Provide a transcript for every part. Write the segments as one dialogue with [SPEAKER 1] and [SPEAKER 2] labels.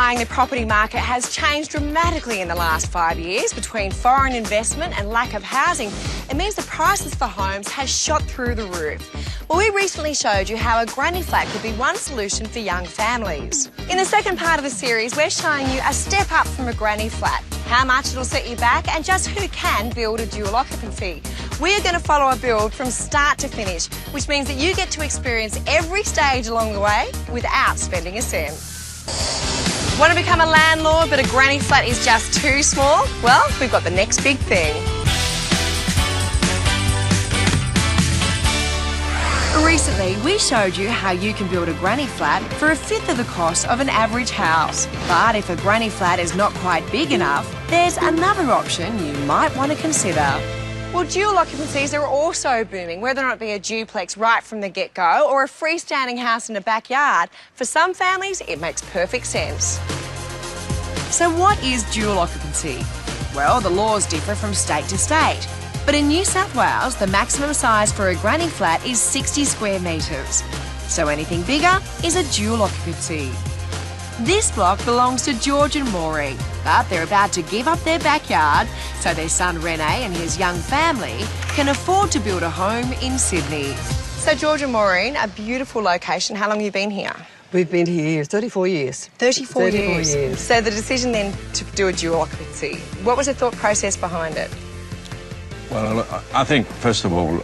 [SPEAKER 1] buying, the property market has changed dramatically in the last 5 years. Between foreign investment and lack of housing, it means the prices for homes has shot through the roof. Well, we recently showed you how a granny flat could be one solution for young families. In the second part of the series, we're showing you a step up from a granny flat, how much it'll set you back and just who can build a dual occupancy. We're going to follow a build from start to finish, which means that you get to experience every stage along the way without spending a cent. Want to become a landlord but a granny flat is just too small? Well, we've got the next big thing. Recently, we showed you how you can build a granny flat for a fifth of the cost of an average house. But if a granny flat is not quite big enough, there's another option you might want to consider. Well, dual occupancies are also booming, whether or not it be a duplex right from the get-go or a freestanding house in a backyard. For some families, it makes perfect sense. So what is dual occupancy? Well, the laws differ from state to state. But in New South Wales, the maximum size for a granny flat is 60 square metres. So anything bigger is a dual occupancy. This block belongs to George and Maureen, but they're about to give up their backyard so their son Rene and his young family can afford to build a home in Sydney. So George and Maureen, a beautiful location. How long have you been here?
[SPEAKER 2] We've been here 34 years.
[SPEAKER 1] 34 years. So the decision then to do a dual occupancy, what was the thought process behind it?
[SPEAKER 3] Well, I think, first of all,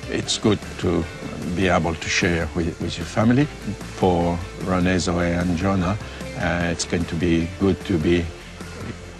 [SPEAKER 3] it's good to be able to share with your family. For Rene, Zoe and Jonah, it's going to be good to be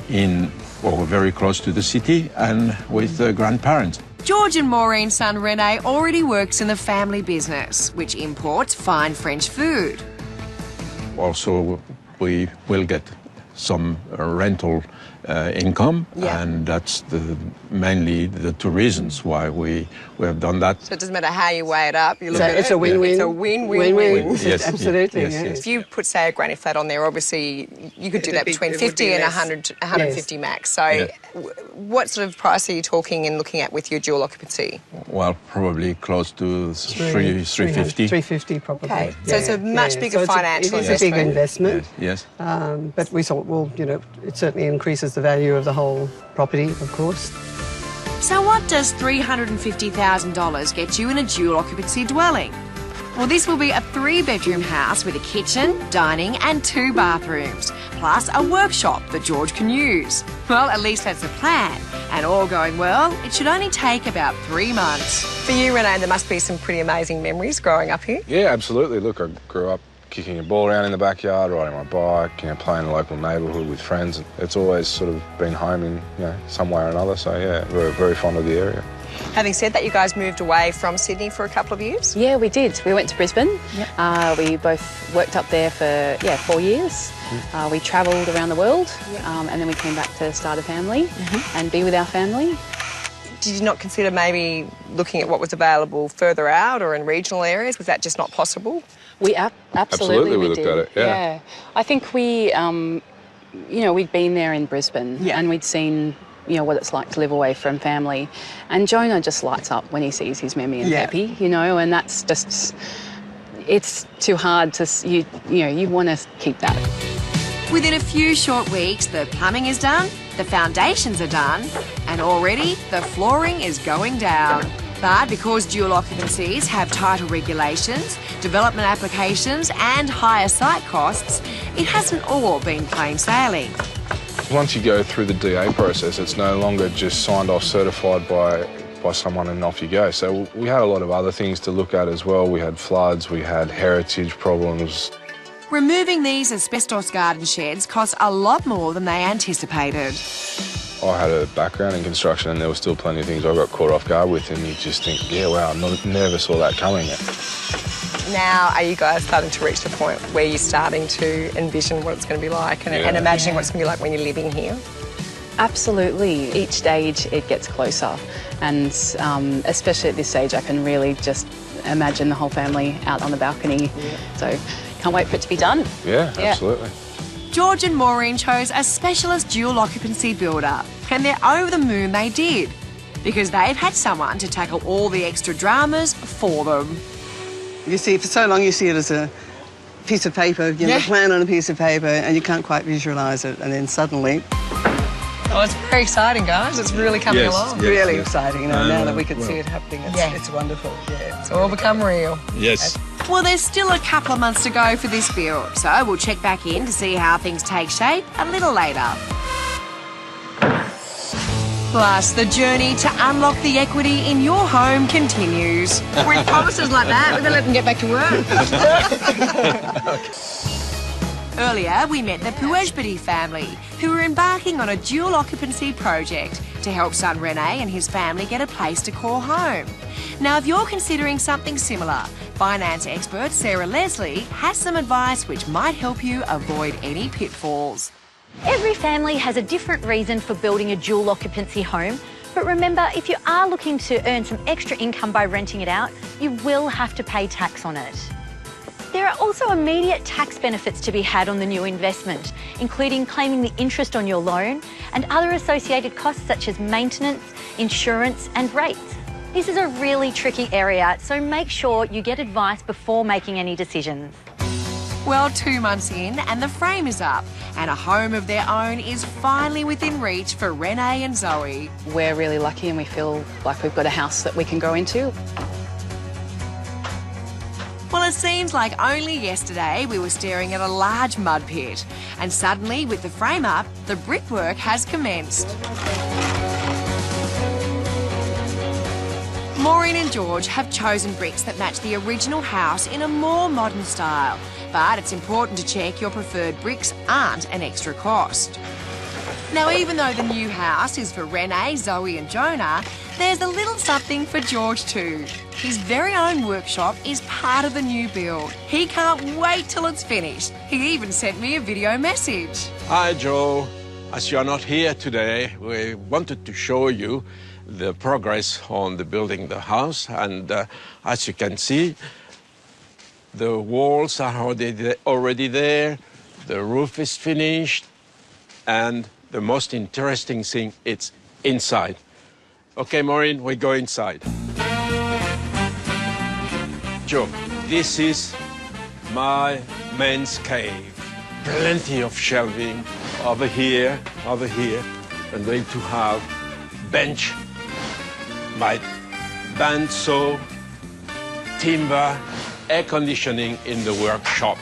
[SPEAKER 3] in or very close to the city and with the grandparents.
[SPEAKER 1] George and Maureen's son Rene already works in the family business, which imports fine French food.
[SPEAKER 3] Also, we will get some rental income, and that's mainly the two reasons why we have done that.
[SPEAKER 1] So it doesn't matter how you weigh it up, you look at it.
[SPEAKER 2] It's a win-win.
[SPEAKER 1] It's a win-win.
[SPEAKER 3] Yes,
[SPEAKER 2] absolutely.
[SPEAKER 3] Yes, yes.
[SPEAKER 1] If you put, say, a granny flat on there, obviously you could do that between 50 and 150 max. So what sort of price are you talking and looking at with your dual occupancy?
[SPEAKER 3] Well, probably close to 350.
[SPEAKER 2] 350 probably.
[SPEAKER 1] Okay, so it's a much bigger financial
[SPEAKER 2] investment. It is a big investment.
[SPEAKER 3] Yes.
[SPEAKER 2] But we thought, well, you know, it certainly increases the value of the whole property, of course.
[SPEAKER 1] So what does $350,000 get you in a dual occupancy dwelling? Well, this will be a 3-bedroom house with a kitchen, dining and 2 bathrooms, plus a workshop that George can use. Well, at least that's the plan. And all going well, it should only take about 3 months. For you, Rene, there must be some pretty amazing memories growing up here.
[SPEAKER 4] Yeah, absolutely. Look, I grew up kicking a ball around in the backyard, riding my bike, you know, playing in the local neighbourhood with friends. It's always sort of been home in, you know, some way or another. So, yeah, we're very fond of the area.
[SPEAKER 1] Having said that, you guys moved away from Sydney for a couple of years?
[SPEAKER 5] Yeah, we did. We went to Brisbane.
[SPEAKER 1] Yep.
[SPEAKER 5] We both worked up there for, 4 years. We travelled around the world, and then we came back to start a family and be with our family.
[SPEAKER 1] Did you not consider maybe looking at what was available further out or in regional areas? Was that just not possible?
[SPEAKER 5] We absolutely
[SPEAKER 4] we looked at it, yeah.
[SPEAKER 5] I think we, we'd been there in Brisbane and we'd seen, what it's like to live away from family. And Jonah just lights up when he sees his Memmy and Peppy, and that's just, it's too hard to, you want to keep that.
[SPEAKER 1] Within a few short weeks, the plumbing is done, the foundations are done, and already the flooring is going down. But because dual occupancies have tighter regulations, development applications and higher site costs, it hasn't all been plain sailing.
[SPEAKER 4] Once you go through the DA process, it's no longer just signed off, certified by someone and off you go. So we had a lot of other things to look at as well. We had floods, we had heritage problems.
[SPEAKER 1] Removing these asbestos garden sheds cost a lot more than they anticipated.
[SPEAKER 4] I had a background in construction and there were still plenty of things I got caught off guard with, and you just think, yeah, wow, never saw that coming.
[SPEAKER 1] Now, are you guys starting to reach the point where you're starting to envision what it's going to be like and imagining what it's going to be like when you're living here?
[SPEAKER 5] Absolutely. Each stage it gets closer, and especially at this stage I can really just imagine the whole family out on the balcony. So can't wait for it to be done.
[SPEAKER 4] Yeah, absolutely.
[SPEAKER 1] George and Maureen chose a specialist dual occupancy builder, and they're over the moon they did, because they've had someone to tackle all the extra dramas for them.
[SPEAKER 2] You see, for so long you see it as a piece of paper, you know, the plan on a piece of paper, and you can't quite visualise it, and then suddenly...
[SPEAKER 1] Oh, it's very exciting, guys. It's really coming along.
[SPEAKER 2] Really exciting, you know, now that we can see it happening. It's wonderful.
[SPEAKER 1] It's all become real.
[SPEAKER 3] Yes.
[SPEAKER 1] Well, there's still a couple of months to go for this build, so we'll check back in to see how things take shape a little later. Plus, the journey to unlock the equity in your home continues. With promises like that, we're going to let them get back to work. Earlier, we met the Parish Buddy family, who are embarking on a dual occupancy project to help son Rene and his family get a place to call home. Now, if you're considering something similar, finance expert Sarah Leslie has some advice which might help you avoid any pitfalls.
[SPEAKER 6] Every family has a different reason for building a dual occupancy home, but remember, if you are looking to earn some extra income by renting it out, you will have to pay tax on it. There are also immediate tax benefits to be had on the new investment, including claiming the interest on your loan and other associated costs such as maintenance, insurance and rates. This is a really tricky area, so make sure you get advice before making any decisions.
[SPEAKER 1] Well, 2 months in and the frame is up and a home of their own is finally within reach for Rene and Zoe.
[SPEAKER 5] We're really lucky and we feel like we've got a house that we can go into.
[SPEAKER 1] Well, it seems like only yesterday we were staring at a large mud pit and suddenly, with the frame up, the brickwork has commenced. Maureen and George have chosen bricks that match the original house in a more modern style, but it's important to check your preferred bricks aren't an extra cost. Now, even though the new house is for Rene, Zoe and Jonah, there's a little something for George too. His very own workshop is part of the new build. He can't wait till it's finished. He even sent me a video message.
[SPEAKER 3] Hi, Joe. As you are not here today, we wanted to show you the progress on the building the house, and as you can see, the walls are already there, the roof is finished, and the most interesting thing, it's inside. Okay, Maureen, we go inside. Joe, this is my men's cave. Plenty of shelving over here. I'm going to have bench, my bandsaw, timber, air conditioning in the workshop.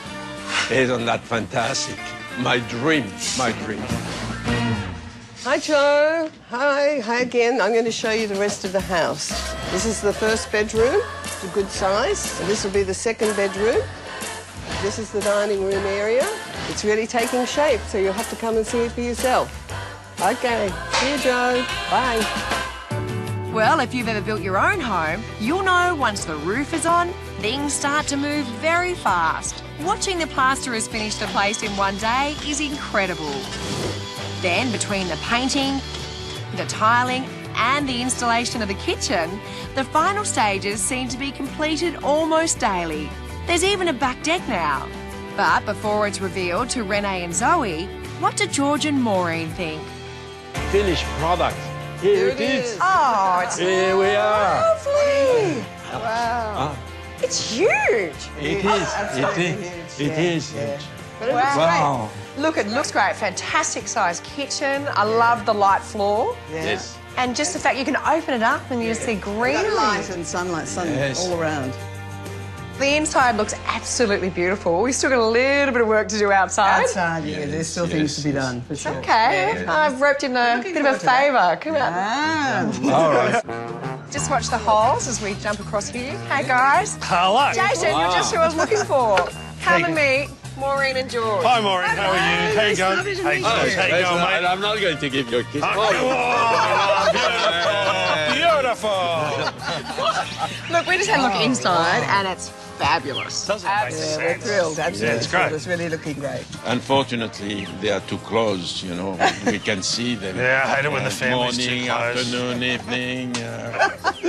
[SPEAKER 3] Isn't that fantastic? My dream.
[SPEAKER 2] Hi, Joe. Hi again. I'm going to show you the rest of the house. This is the first bedroom. It's a good size. And this will be the second bedroom. This is the dining room area. It's really taking shape, so you'll have to come and see it for yourself. Okay. See you, Joe. Bye.
[SPEAKER 1] Well, if you've ever built your own home, you'll know once the roof is on, things start to move very fast. Watching the plasterers finish the place in one day is incredible. Then, between the painting, the tiling and the installation of the kitchen, the final stages seem to be completed almost daily. There's even a back deck now. But before it's revealed to Rene and Zoe, what do George and Maureen think?
[SPEAKER 3] Finished product. Here it is.
[SPEAKER 1] Oh, it's
[SPEAKER 3] Here we are.
[SPEAKER 1] lovely. Wow. It's huge.
[SPEAKER 3] It is huge.
[SPEAKER 2] But it
[SPEAKER 1] Wow.
[SPEAKER 2] looks
[SPEAKER 3] Wow.
[SPEAKER 1] Look, it looks great. Fantastic sized kitchen. I love the light floor.
[SPEAKER 2] great.
[SPEAKER 3] Yes.
[SPEAKER 1] And just the fact you can open it up and you just see greenery.
[SPEAKER 2] Got light and sunlight,
[SPEAKER 3] Yes.
[SPEAKER 2] all around.
[SPEAKER 1] The inside looks absolutely beautiful. We've still got a little bit of work to do outside.
[SPEAKER 2] Outside, yeah, there's still things to be done, for sure.
[SPEAKER 1] Okay, I've roped in a
[SPEAKER 2] Looking
[SPEAKER 1] bit of a
[SPEAKER 2] forward to that.
[SPEAKER 1] favour. Come on.
[SPEAKER 2] Ah.
[SPEAKER 3] All right.
[SPEAKER 1] Just watch the holes as we jump across here. Hey guys.
[SPEAKER 7] Hello.
[SPEAKER 1] Jason, you're just who I was looking for. Come and meet Maureen and George.
[SPEAKER 7] Hi, Maureen. How are you? How you going?
[SPEAKER 2] lovely to
[SPEAKER 7] Hey,
[SPEAKER 2] meet
[SPEAKER 7] George,
[SPEAKER 2] you.
[SPEAKER 7] how you going, mate?
[SPEAKER 3] I'm not going to give you a kiss.
[SPEAKER 7] Beautiful.
[SPEAKER 1] Look, we just had a look inside and it's fabulous.
[SPEAKER 7] Doesn't make
[SPEAKER 2] Yeah,
[SPEAKER 7] sense.
[SPEAKER 2] we're thrilled, absolutely.
[SPEAKER 3] Yeah,
[SPEAKER 7] it's great.
[SPEAKER 2] It's really looking great.
[SPEAKER 3] Unfortunately, they are too close, you know. We can see them.
[SPEAKER 7] Yeah, I hate it when the family's too
[SPEAKER 3] morning,
[SPEAKER 7] close.
[SPEAKER 3] afternoon, evening.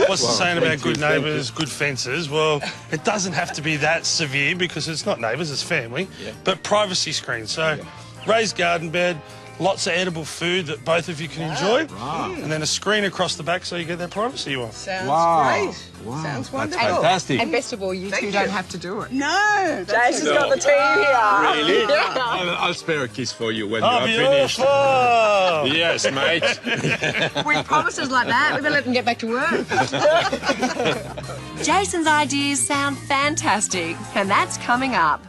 [SPEAKER 7] What's the saying about
[SPEAKER 3] thank you,
[SPEAKER 7] good
[SPEAKER 3] thank
[SPEAKER 7] neighbours, good fences? Well, it doesn't have to be that severe because it's not neighbours, it's family.
[SPEAKER 3] Yeah.
[SPEAKER 7] But privacy screen. So, raised garden bed, lots of edible food that both of you can enjoy, and then a screen across the back so you get that privacy you want.
[SPEAKER 2] Sounds great.
[SPEAKER 3] Wow.
[SPEAKER 2] Sounds
[SPEAKER 3] That's
[SPEAKER 2] wonderful.
[SPEAKER 3] fantastic.
[SPEAKER 1] And best of all, you two don't have to do it.
[SPEAKER 2] No,
[SPEAKER 1] Jason's got the team here.
[SPEAKER 3] Really?
[SPEAKER 1] Yeah.
[SPEAKER 3] I'll spare a kiss for you when
[SPEAKER 7] Oh,
[SPEAKER 3] you are finished.
[SPEAKER 7] beautiful!
[SPEAKER 3] Yes, mate.
[SPEAKER 1] With promises like that, we better let them get back to work. Jason's ideas sound fantastic, and that's coming up.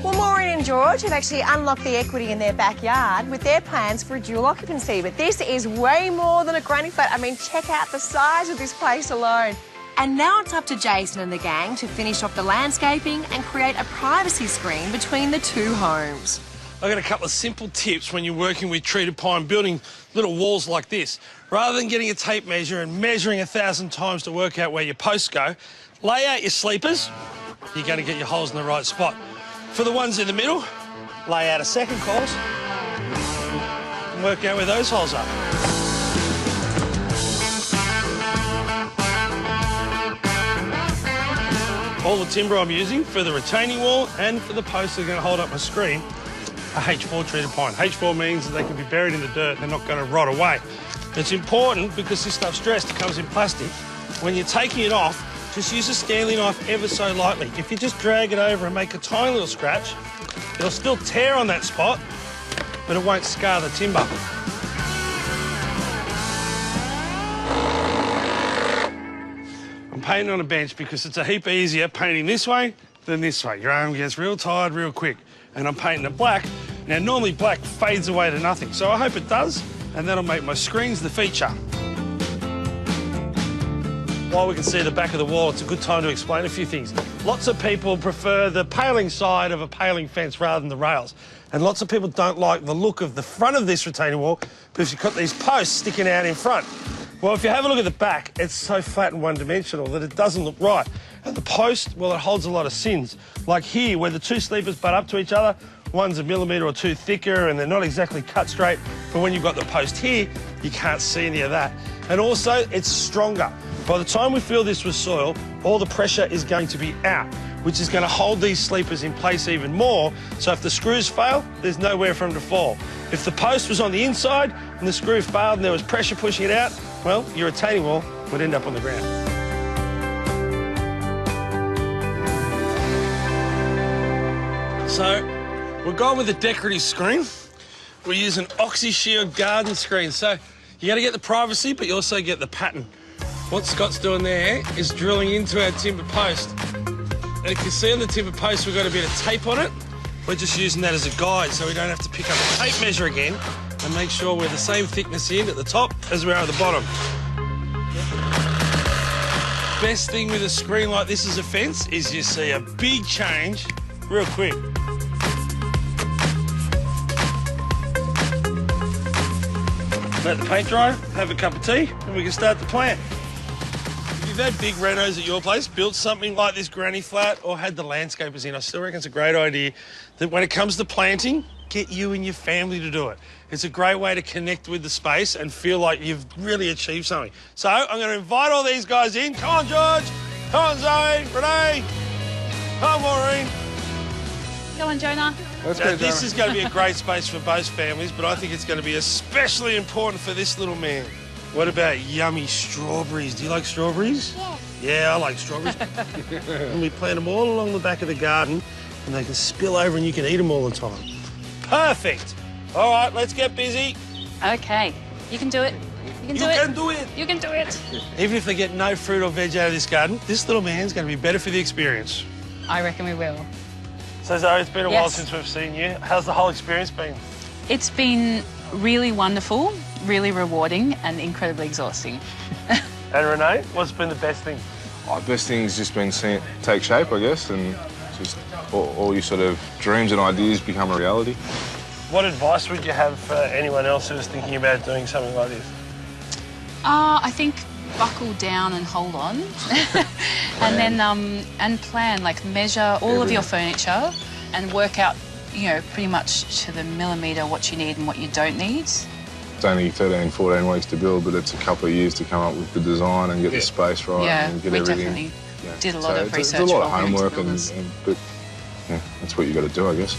[SPEAKER 1] Well, Maureen and George have actually unlocked the equity in their backyard with their plans for a dual occupancy. But this is way more than a granny flat. I mean, check out the size of this place alone. And now it's up to Jason and the gang to finish off the landscaping and create a privacy screen between the two homes.
[SPEAKER 7] I've got a couple of simple tips when you're working with treated pine, building little walls like this. Rather than getting a tape measure and measuring 1,000 times to work out where your posts go, lay out your sleepers. You're going to get your holes in the right spot. For the ones in the middle, lay out a second course and work out where those holes are. All the timber I'm using for the retaining wall and for the posts that are going to hold up my screen are H4 treated pine. H4 means that they can be buried in the dirt, they're not going to rot away. It's important because this stuff's dressed, it comes in plastic. When you're taking it off, just use a Stanley knife ever so lightly. If you just drag it over and make a tiny little scratch, it'll still tear on that spot, but it won't scar the timber. I'm painting on a bench because it's a heap easier painting this way than this way. Your arm gets real tired real quick. And I'm painting it black. Now, normally black fades away to nothing, so I hope it does, and that'll make my screens the feature. While we can see the back of the wall, it's a good time to explain a few things. Lots of people prefer the paling side of a paling fence rather than the rails. And lots of people don't like the look of the front of this retaining wall because you've got these posts sticking out in front. Well, if you have a look at the back, it's so flat and one-dimensional that it doesn't look right. And the post, well, it holds a lot of sins. Like here, where the two sleepers butt up to each other, one's a millimetre or two thicker and they're not exactly cut straight. But when you've got the post here, you can't see any of that. And also, it's stronger. By the time we fill this with soil, all the pressure is going to be out, which is going to hold these sleepers in place even more. So if the screws fail, there's nowhere for them to fall. If the post was on the inside and the screw failed and there was pressure pushing it out, well, your retaining wall would end up on the ground. So, we're going with a decorative screen. We're using OxyShield garden screen. So, you got to get the privacy, but you also get the pattern. What Scott's doing there is drilling into our timber post. And if you see on the timber post, we've got a bit of tape on it. We're just using that as a guide so we don't have to pick up a tape measure again and make sure we're the same thickness in at the top as we are at the bottom. Best thing with a screen like this as a fence is you see a big change real quick. Let the paint dry, have a cup of tea, and we can start the plan. If you've had big renos at your place, built something like this granny flat, or had the landscapers in, I still reckon it's a great idea that when it comes to planting, get you and your family to do it. It's a great way to connect with the space and feel like you've really achieved something. So I'm going to invite all these guys in. Come on, George. Come on, Zoe. Renee. Come on, Maureen.
[SPEAKER 5] Go on, Jonah.
[SPEAKER 7] This is going to be a great space for both families, but I think it's going to be especially important for this little man. What about yummy strawberries? Do you like strawberries? Yeah. Yeah, I like strawberries. And we plant them all along the back of the garden, and they can spill over and you can eat them all the time. Perfect. All right, let's get busy.
[SPEAKER 5] Okay, you can do it. You can do it.
[SPEAKER 7] You can do it.
[SPEAKER 5] You can do it.
[SPEAKER 7] Even if they get no fruit or veg out of this garden, this little man's going to be better for the experience.
[SPEAKER 5] I reckon we will.
[SPEAKER 7] So, Zoe, it's been a while since we've seen you. How's the whole experience been?
[SPEAKER 5] It's been really wonderful, really rewarding and incredibly exhausting.
[SPEAKER 7] And Renee, what's been the best thing?
[SPEAKER 4] Oh, the best thing's just been seeing it take shape, I guess, and just all your sort of dreams and ideas become a reality.
[SPEAKER 7] What advice would you have for anyone else who's thinking about doing something like this?
[SPEAKER 5] I think buckle down and hold on. And then and plan, like measure all of your furniture and work out, you know, pretty much to the millimetre what you need and what you don't need.
[SPEAKER 4] It's only 13, 14 weeks to build, but it's a couple of years to come up with the design and get the space right and get everything
[SPEAKER 5] Did a lot of research.
[SPEAKER 4] It's a lot of
[SPEAKER 5] for him, to
[SPEAKER 4] homework,
[SPEAKER 5] be honest.
[SPEAKER 4] but yeah, that's what you got to do, I guess.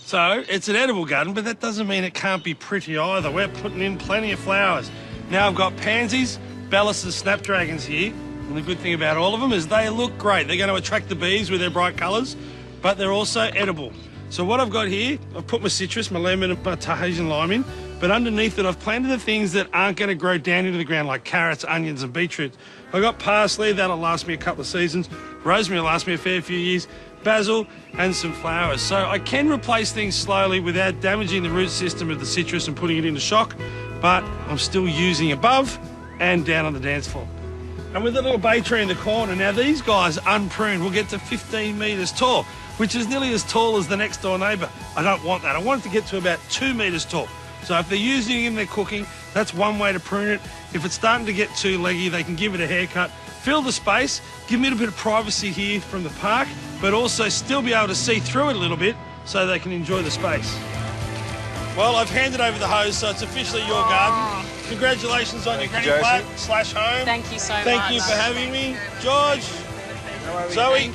[SPEAKER 7] So, it's an edible garden, but that doesn't mean it can't be pretty either. We're putting in plenty of flowers. Now I've got pansies, bellis and snapdragons here. And the good thing about all of them is they look great. They're going to attract the bees with their bright colours, but they're also edible. So what I've got here, I've put my citrus, my lemon and my Tahitian lime in, but underneath it I've planted the things that aren't going to grow down into the ground, like carrots, onions and beetroot. I've got parsley, that'll last me a couple of seasons. Rosemary will last me a fair few years. Basil and some flowers. So I can replace things slowly without damaging the root system of the citrus and putting it into shock, but I'm still using above and down on the dance floor. And with a little bay tree in the corner, now these guys unpruned will get to 15 metres tall, which is nearly as tall as the next door neighbour. I don't want that. I want it to get to about 2 metres tall. So if they're using it in their cooking, that's one way to prune it. If it's starting to get too leggy, they can give it a haircut, fill the space, give me a bit of privacy here from the park, but also still be able to see through it a little bit so they can enjoy the space. Well, I've handed over the hose, so it's officially your garden. Congratulations on your granny flat / home.
[SPEAKER 5] Thank you so much.
[SPEAKER 7] Thank you for having me. George, Zoe,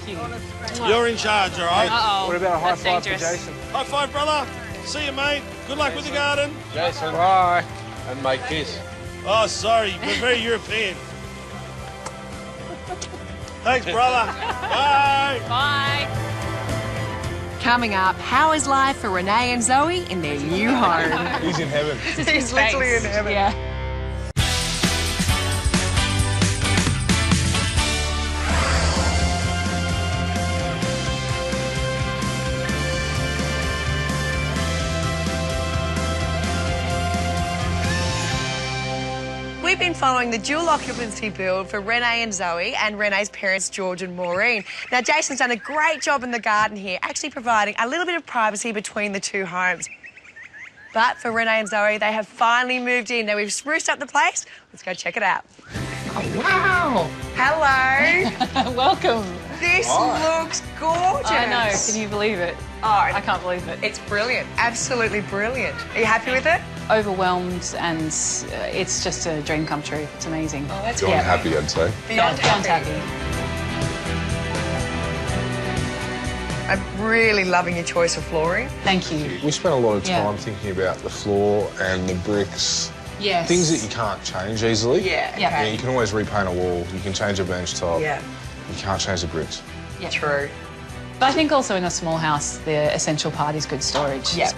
[SPEAKER 7] you're in charge, all right?
[SPEAKER 5] Uh-oh.
[SPEAKER 8] What about a high
[SPEAKER 5] That's
[SPEAKER 8] five
[SPEAKER 5] dangerous.
[SPEAKER 8] for Jason?
[SPEAKER 7] High five, brother. See you, mate. Good luck with the garden.
[SPEAKER 8] Jason, bye. And my kiss.
[SPEAKER 7] Oh, sorry. We're very European. Thanks, brother. Bye.
[SPEAKER 5] Bye.
[SPEAKER 1] Coming up, how is life for Renee and Zoe in their new home?
[SPEAKER 4] He's in heaven.
[SPEAKER 1] He's literally in heaven.
[SPEAKER 5] Yeah.
[SPEAKER 1] We've been following the dual occupancy build for Renee and Zoe and Renee's parents, George and Maureen. Now, Jason's done a great job in the garden here, actually providing a little bit of privacy between the two homes. But for Renee and Zoe, they have finally moved in. Now, we've spruced up the place. Let's go check it out.
[SPEAKER 5] Oh, wow.
[SPEAKER 1] Hello.
[SPEAKER 5] Welcome.
[SPEAKER 1] This looks gorgeous.
[SPEAKER 5] I know. Can you believe it?
[SPEAKER 1] Oh,
[SPEAKER 5] I can't believe it.
[SPEAKER 1] It's brilliant. Absolutely brilliant. Are you happy with it?
[SPEAKER 5] Overwhelmed, and it's just a dream come true. It's amazing.
[SPEAKER 1] Oh, that's
[SPEAKER 4] Beyond happy, I'd say.
[SPEAKER 1] Beyond happy. I'm really loving your choice of flooring.
[SPEAKER 5] Thank you.
[SPEAKER 4] We spent a lot of time thinking about the floor and the bricks.
[SPEAKER 5] Yes.
[SPEAKER 4] Things that you can't change easily.
[SPEAKER 1] Yeah.
[SPEAKER 5] Yeah.
[SPEAKER 1] Okay.
[SPEAKER 4] You can always repaint a wall, you can change a bench top.
[SPEAKER 1] Yeah.
[SPEAKER 4] You can't change the bricks.
[SPEAKER 5] Yeah.
[SPEAKER 1] True.
[SPEAKER 5] But I think also in a small house, the essential part is good storage.
[SPEAKER 1] Yeah.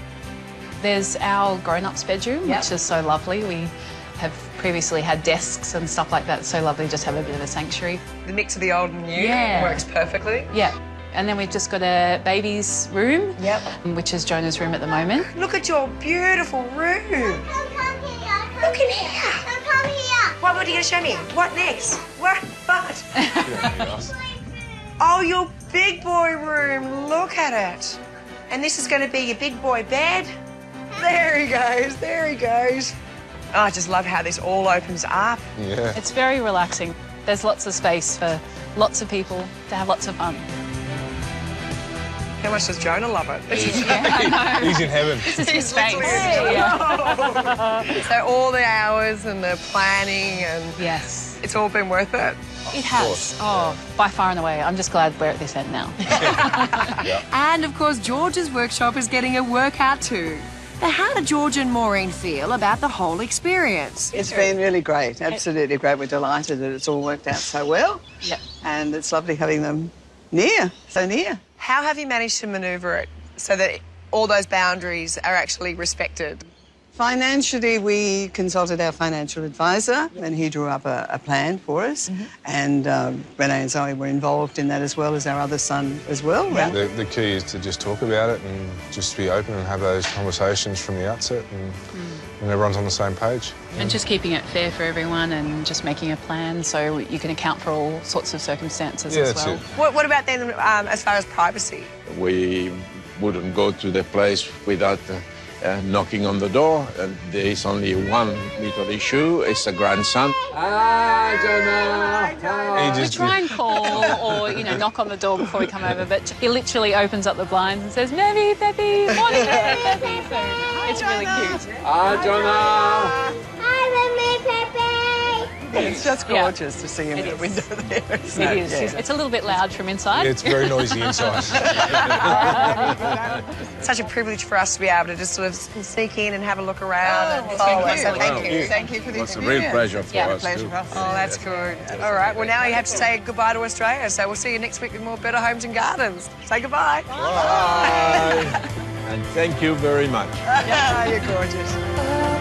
[SPEAKER 5] There's our grown-ups bedroom,
[SPEAKER 1] Yep.
[SPEAKER 5] which is so lovely. We have previously had desks and stuff like that. It's so lovely, just have a bit of a sanctuary.
[SPEAKER 1] The mix of the old and new
[SPEAKER 5] Yeah.
[SPEAKER 1] works perfectly.
[SPEAKER 5] Yeah. And then we've just got a baby's room,
[SPEAKER 1] Yep.
[SPEAKER 5] which is Jonah's room at the moment.
[SPEAKER 1] Look at your beautiful room. Look in here.
[SPEAKER 9] Come here.
[SPEAKER 1] What are you going to show me? What next? What? Oh, your big boy room. Look at it. And this is going to be your big boy bed. There he goes. There he goes. Oh, I just love how this all opens up.
[SPEAKER 4] Yeah.
[SPEAKER 5] It's very relaxing. There's lots of space for lots of people to have lots of fun.
[SPEAKER 1] How much does Jonah love it?
[SPEAKER 4] He's in heaven.
[SPEAKER 5] This is his space.
[SPEAKER 1] literally-
[SPEAKER 5] Yeah.
[SPEAKER 1] So all the hours and the planning and
[SPEAKER 5] Yes.
[SPEAKER 1] it's all been worth it.
[SPEAKER 5] It has. Oh, by far and away. I'm just glad we're at this end now.
[SPEAKER 1] And of course, George's workshop is getting a workout too. Now, how do George and Maureen feel about the whole experience?
[SPEAKER 2] It's been really great, absolutely great. We're delighted that it's all worked out so well.
[SPEAKER 5] Yep.
[SPEAKER 2] And it's lovely having them near, so near.
[SPEAKER 1] How have you managed to manoeuvre it so that all those boundaries are actually respected?
[SPEAKER 2] Financially, we consulted our financial advisor and he drew up a plan for us. And Renee and Zoe were involved in that as well as our other son as well.
[SPEAKER 1] Yeah.
[SPEAKER 4] The key is to just talk about it and just be open and have those conversations from the outset and everyone's on the same page.
[SPEAKER 5] And just keeping it fair for everyone and just making a plan so you can account for all sorts of circumstances
[SPEAKER 4] Yeah,
[SPEAKER 5] as
[SPEAKER 4] that's
[SPEAKER 5] well.
[SPEAKER 4] it.
[SPEAKER 1] What about then as far as privacy?
[SPEAKER 3] We wouldn't go to the place without knocking on the door. There is only one little issue. It's a grandson.
[SPEAKER 8] Hi, Jonah.
[SPEAKER 4] He
[SPEAKER 5] We
[SPEAKER 4] just
[SPEAKER 5] try and call or, knock on the door before we come over, but he literally opens up the blinds and says, Maybe, Peppy, morning, Peppy. So it's really cute.
[SPEAKER 8] Hi, Jonah.
[SPEAKER 9] Hi, Mummy, Pepe.
[SPEAKER 2] It's just gorgeous to see him
[SPEAKER 5] It
[SPEAKER 2] in the
[SPEAKER 5] is.
[SPEAKER 2] window there. Isn't
[SPEAKER 5] It
[SPEAKER 2] it?
[SPEAKER 5] is.
[SPEAKER 2] Yeah.
[SPEAKER 5] It's a little bit loud from inside.
[SPEAKER 4] It's very noisy inside.
[SPEAKER 1] Such a privilege for us to be able to just sort of sneak in and have a look around and follow us. So thank you.
[SPEAKER 2] Thank you for the
[SPEAKER 3] It's a
[SPEAKER 2] experience.
[SPEAKER 3] real pleasure for us
[SPEAKER 2] Pleasure
[SPEAKER 3] too.
[SPEAKER 2] for us.
[SPEAKER 1] Oh, that's good. All right, well, now you have to say goodbye to Australia, so we'll see you next week with more Better Homes and Gardens. Say goodbye.
[SPEAKER 3] Bye. And thank you very much.
[SPEAKER 2] You're gorgeous.